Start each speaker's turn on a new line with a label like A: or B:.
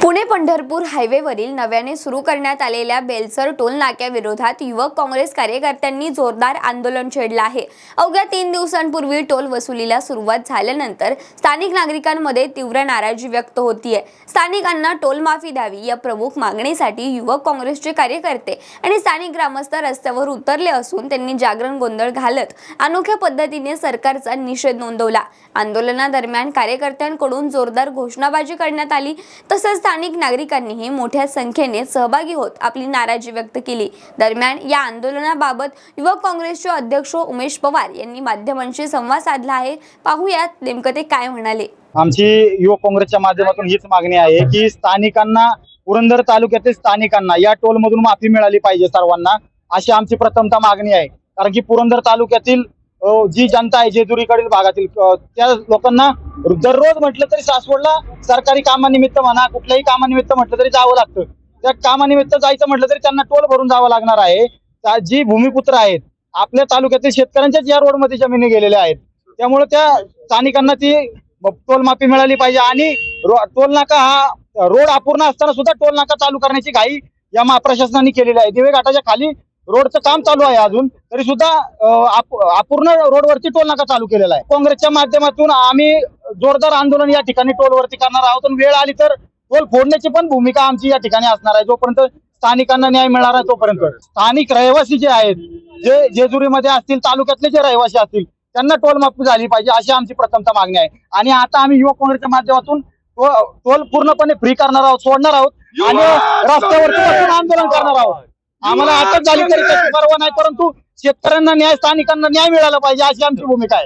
A: पुणे पंढरपूर हायवेवरील नव्याने सुरू करण्यात आलेल्या बेलसर टोल नाक्याविरोधात युवक काँग्रेस कार्यकर्त्यांनी जोरदार आंदोलन छेडलं आहे। अवघ्या 3 दिवसांपूर्वी टोल वसुलीला सुरुवात झाल्यानंतर स्थानिक नागरिकांमध्ये तीव्र नाराजी व्यक्त होतीये। स्थानिकांना टोल माफी द्यावी या प्रमुख मागणीसाठी युवक काँग्रेसचे कार्यकर्ते आणि स्थानिक ग्रामस्थ रस्त्यावर उतरले असून त्यांनी जागरण गोंधळ घालत अनोख्या पद्धतीने सरकारचा निषेध नोंदवला। आंदोलनादरम्यान कार्यकर्त्यांकडून जोरदार घोषणाबाजी करण्यात आली, तसेच स्थानिक नागरिकांनीही मोठ्या संख्येने सहभागी होत आपली नाराजी व्यक्त केली। दरम्यान या आंदोलनाबाबत युवक काँग्रेसचे अध्यक्ष उमेश पवार यांनी माध्यमांशी संवाद साधला आहे। पाहूयात नेमकं ते काय म्हणाले।
B: आमची युवक काँग्रेसच्या माध्यमातून हीच मागणी आहे की स्थानिकांना, पुरंदर तालुक्यातील स्थानिकांना या टोल मधून माफी मिळाली पाहिजे सर्वांना, अशी आमची प्रथमतः मागणी आहे। कारण की पुरंदर तालुक्यातील जी जनता आहे, जेजुरीकडील भागातील त्या लोकांना दररोज म्हटलं तरी सासवडला सरकारी कामानिमित्त म्हणा, कुठल्याही कामानिमित्त म्हटलं तरी जावं लागतं। त्या कामानिमित्त जायचं म्हटलं तरी त्यांना टोल भरून जावं लागणार आहे। जी भूमिपुत्र आहेत आपल्या तालुक्यातील शेतकऱ्यांच्याच या रोडमध्ये जमिनी गेलेल्या आहेत, त्यामुळे त्या स्थानिकांना ती टोल माफी मिळाली पाहिजे। आणि टोल नाका हा रोड अपूर्ण असताना सुद्धा टोल नाका चालू करण्याची घाई या महाप्रशासनाने केलेली आहे। दिवे घाटाच्या खाली रोडचं काम चालू आहे अजून, तरी सुद्धा अपूर्ण रोडवरती टोल नाका चालू केलेला आहे। काँग्रेसच्या माध्यमातून आम्ही जोरदार आंदोलन या ठिकाणी टोलवरती करणार आहोत आणि वेळ आली तर टोल फोडण्याची पण भूमिका आमची या ठिकाणी असणार आहे। जोपर्यंत स्थानिकांना न्याय मिळणार आहे तोपर्यंत स्थानिक रहिवासी जे आहेत, जे जेजुरीमध्ये असतील, तालुक्यातले जे रहिवासी असतील, त्यांना टोल माफी झाली पाहिजे अशी आमची प्रथमतः मागणी आहे। आणि आता आम्ही युवक काँग्रेसच्या माध्यमातून टोल पूर्णपणे फ्री करणार आहोत, सोडणार आहोत आणि रस्त्यावरती बसून आंदोलन करणार आहोत। आम्हाला अटक झाली तरी त्याची परवा नाही, परंतु शेतकऱ्यांना न्याय, स्थानिकांना न्याय मिळाला पाहिजे अशी आमची भूमिका आहे।